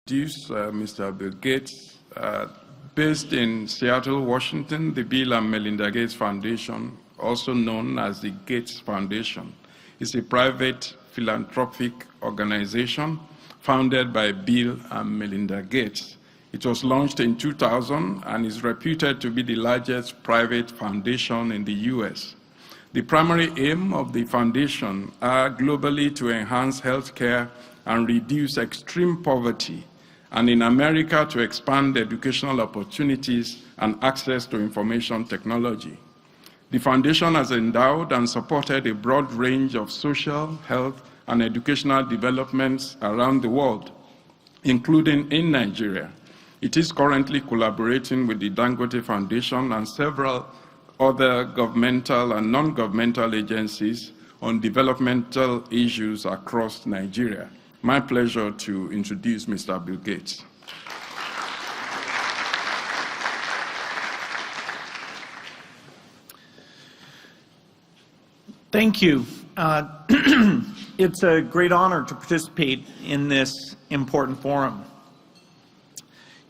introduce Mr. Bill Gates. Based in Seattle, Washington, the Bill and Melinda Gates Foundation, also known as the Gates Foundation, is a private philanthropic organization founded by Bill and Melinda Gates. It was launched in 2000 and is reputed to be the largest private foundation in the US. The primary aim of the foundation are globally to enhance healthcare and reduce extreme poverty, and in America to expand educational opportunities and access to information technology. The foundation has endowed and supported a broad range of social, health, and educational developments around the world, including in Nigeria. It is currently collaborating with the Dangote Foundation and several other governmental and non-governmental agencies on developmental issues across Nigeria. My pleasure to introduce Mr. Bill Gates. Thank you. It's a great honor to participate in this important forum.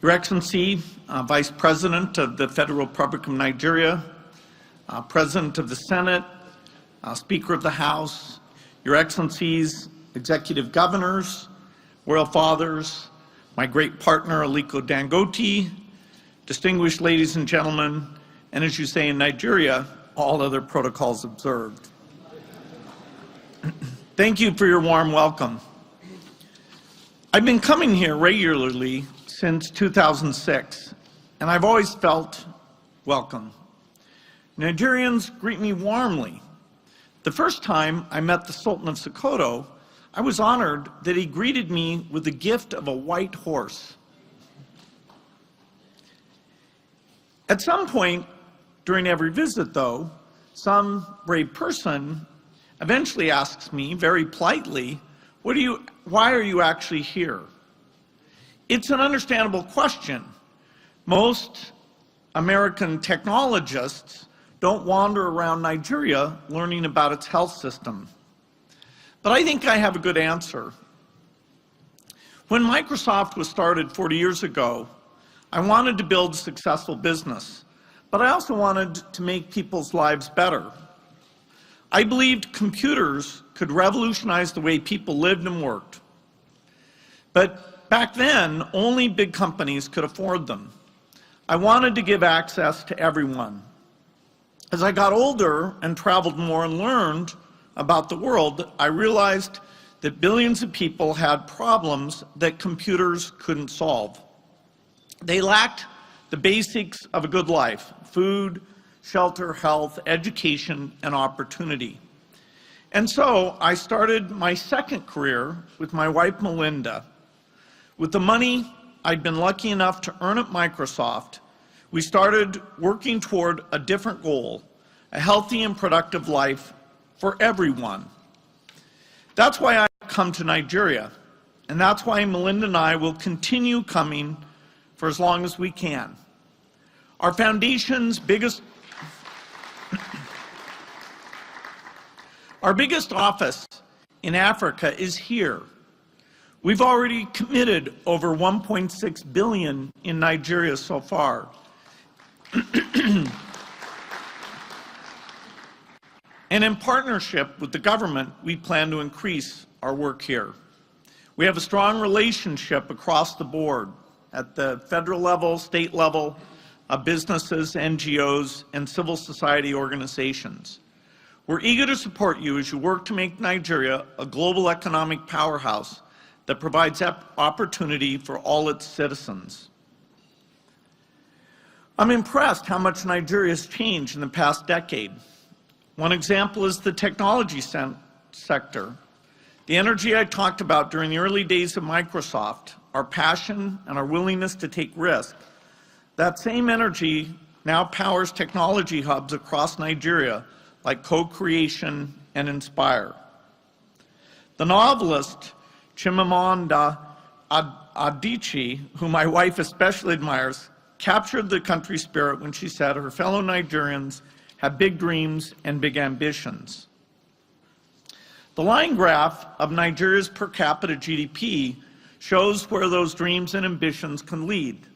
Your Excellency, Vice President of the Federal Republic of Nigeria, President of the Senate, Speaker of the House, Your Excellencies, Executive Governors, Royal Fathers, my great partner Aliko Dangote, distinguished ladies and gentlemen, and as you say in Nigeria, all other protocols observed. Thank you for your warm welcome. I've been coming here regularly since 2006, and I've always felt welcome. Nigerians greet me warmly. The first time I met the Sultan of Sokoto, I was honored that he greeted me with the gift of a white horse. At some point during every visit, though, some brave person eventually asks me very politely, why are you actually here? It's an understandable question. Most American technologists don't wander around Nigeria learning about its health system. But I think I have a good answer. When Microsoft was started 40 years ago, I wanted to build a successful business, but I also wanted to make people's lives better. I believed computers could revolutionize the way people lived and worked. But back then, only big companies could afford them. I wanted to give access to everyone. As I got older and traveled more and learned about the world, I realized that billions of people had problems that computers couldn't solve. They lacked the basics of a good life: food, shelter, health, education, and opportunity. And so I started my second career with my wife, Melinda. With the money I'd been lucky enough to earn at Microsoft, we started working toward a different goal: a healthy and productive life for everyone. That's why I come to Nigeria, and that's why Melinda and I will continue coming for as long as we can. Our foundation's biggest office in Africa is here. We've already committed over $1.6 billion in Nigeria so far. And in partnership with the government, we plan to increase our work here. We have a strong relationship across the board at the federal level, state level, businesses, NGOs, and civil society organizations. We're eager to support you as you work to make Nigeria a global economic powerhouse that provides opportunity for all its citizens. I'm impressed how much Nigeria has changed in the past decade. One example is the technology sector. The energy I talked about during the early days of Microsoft, our passion and our willingness to take risks, that same energy now powers technology hubs across Nigeria like Co-Creation and Inspire. The novelist Chimamanda Adichie, whom my wife especially admires, captured the country spirit when she said her fellow Nigerians have big dreams and big ambitions. The line graph of Nigeria's per capita GDP shows where those dreams and ambitions can lead.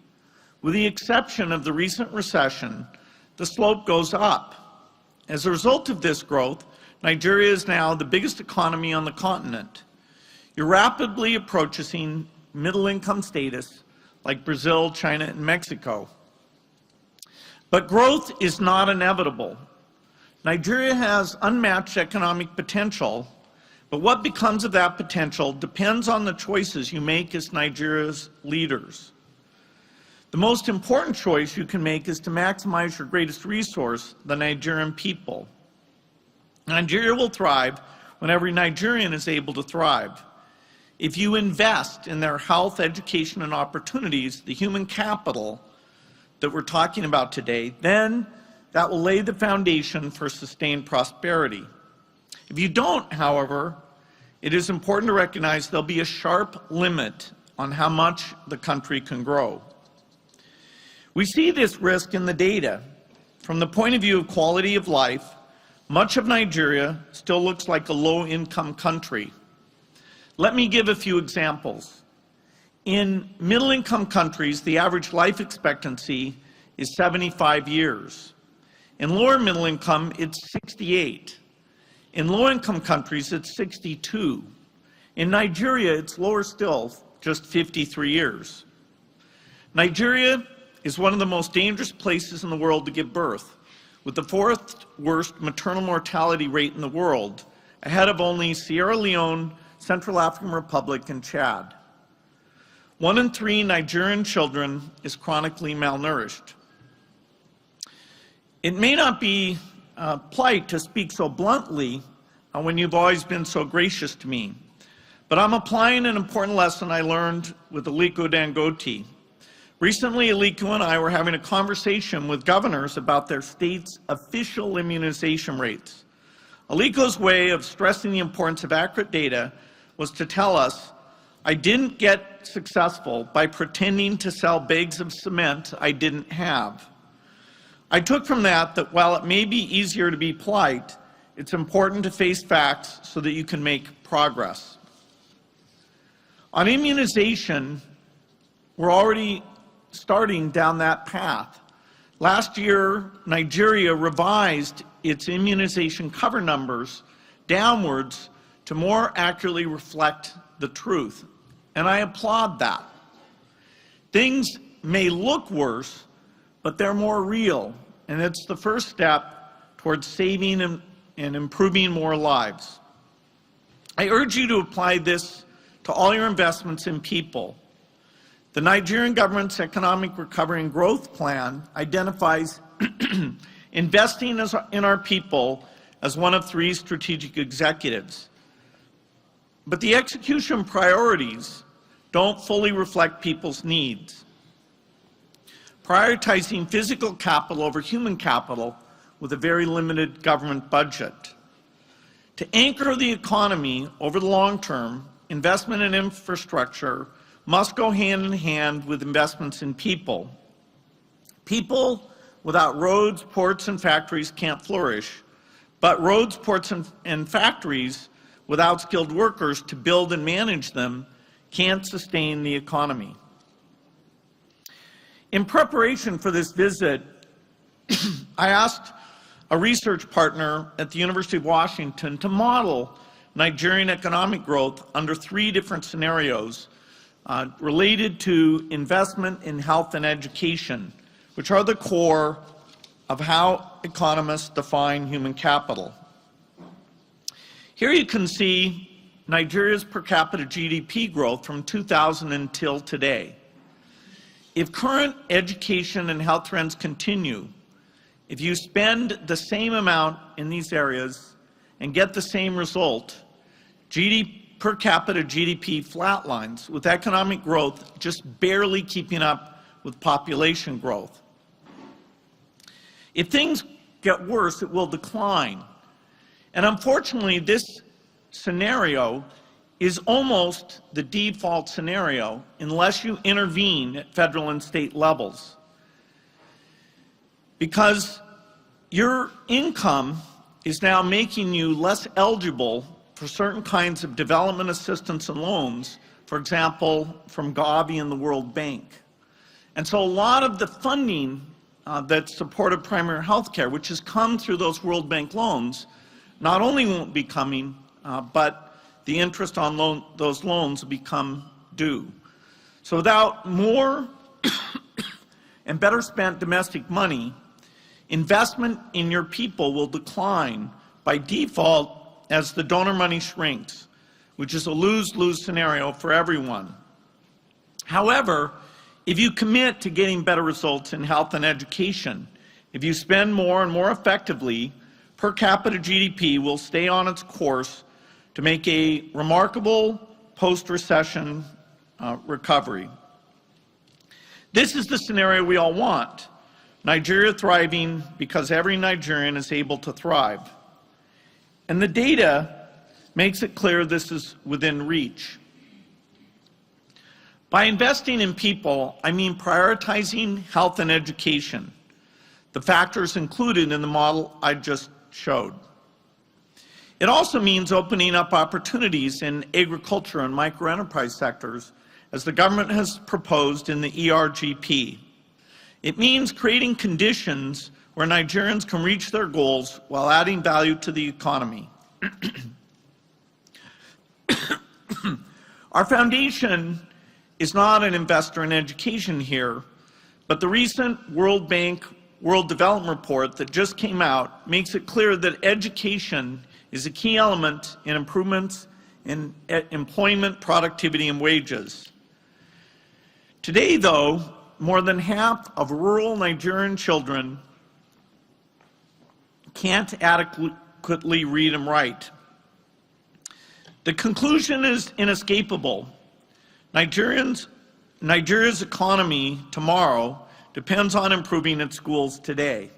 With the exception of the recent recession, the slope goes up. As a result of this growth, Nigeria is now the biggest economy on the continent. You're rapidly approaching middle-income status like Brazil, China, and Mexico. But growth is not inevitable. Nigeria has unmatched economic potential, but what becomes of that potential depends on the choices you make as Nigeria's leaders. The most important choice you can make is to maximize your greatest resource, the Nigerian people. Nigeria will thrive when every Nigerian is able to thrive. If you invest in their health, education, and opportunities, the human capital that we're talking about today, then that will lay the foundation for sustained prosperity. If you don't, however, it is important to recognize there'll be a sharp limit on how much the country can grow. We see this risk in the data. From the point of view of quality of life, much of Nigeria still looks like a low-income country. Let me give a few examples. In middle-income countries, the average life expectancy is 75 years. In lower middle income, it's 68. In low-income countries, it's 62. In Nigeria, it's lower still, just 53 years. Nigeria is one of the most dangerous places in the world to give birth, with the fourth worst maternal mortality rate in the world, ahead of only Sierra Leone, Central African Republic, and Chad. 1 in 3 Nigerian children is chronically malnourished. It may not be polite to speak so bluntly when you've always been so gracious to me, but I'm applying an important lesson I learned with Aliko Dangote. Recently, Aliko and I were having a conversation with governors about their state's official immunization rates. Aliko's way of stressing the importance of accurate data was to tell us, I didn't get successful by pretending to sell bags of cement I didn't have. I took from that while it may be easier to be polite, it's important to face facts so that you can make progress. On immunization, we're already starting down that path. Last year, Nigeria revised its immunization cover numbers downwards to more accurately reflect the truth, and I applaud that. Things may look worse, but they're more real, and it's the first step towards saving and improving more lives. I urge you to apply this to all your investments in people. The Nigerian government's Economic Recovery and Growth Plan identifies investing in our people as one of 3 strategic objectives. But the execution priorities don't fully reflect people's needs. Prioritizing physical capital over human capital with a very limited government budget. To anchor the economy over the long term, investment in infrastructure must go hand in hand with investments in people. People without roads, ports, and factories can't flourish, but roads, ports, and factories without skilled workers to build and manage them can't sustain the economy. In preparation for this visit, I asked a research partner at the University of Washington to model Nigerian economic growth under 3 different scenarios related to investment in health and education, which are the core of how economists define human capital. Here you can see Nigeria's per capita GDP growth from 2000 until today. If current education and health trends continue, if you spend the same amount in these areas and get the same result, per capita GDP flatlines, with economic growth just barely keeping up with population growth. If things get worse, it will decline. And unfortunately, this scenario is almost the default scenario unless you intervene at federal and state levels. Because your income is now making you less eligible for certain kinds of development assistance and loans for example, from Gavi and the World Bank. And so a lot of the funding that supported primary health care, which has come through those World Bank loans, not only won't be coming, but the interest on those loans will become due. So without more and better spent domestic money, investment in your people will decline by default as the donor money shrinks, which is a lose-lose scenario for everyone. However, if you commit to getting better results in health and education, if you spend more and more effectively, per capita GDP will stay on its course to make a remarkable post-recession recovery. This is the scenario we all want. Nigeria thriving because every Nigerian is able to thrive. And the data makes it clear this is within reach. By investing in people, I mean prioritizing health and education, the factors included in the model I just showed. It also means opening up opportunities in agriculture and microenterprise sectors, as the government has proposed in the ERGP. It means creating conditions where Nigerians can reach their goals while adding value to the economy. Our foundation is not an investor in education here, but the recent World Bank World Development Report that just came out makes it clear that education is a key element in improvements in employment, productivity, and wages. Today, though, more than half of rural Nigerian children can't adequately read and write. The conclusion is inescapable. Nigeria's economy tomorrow depends on improving its schools today.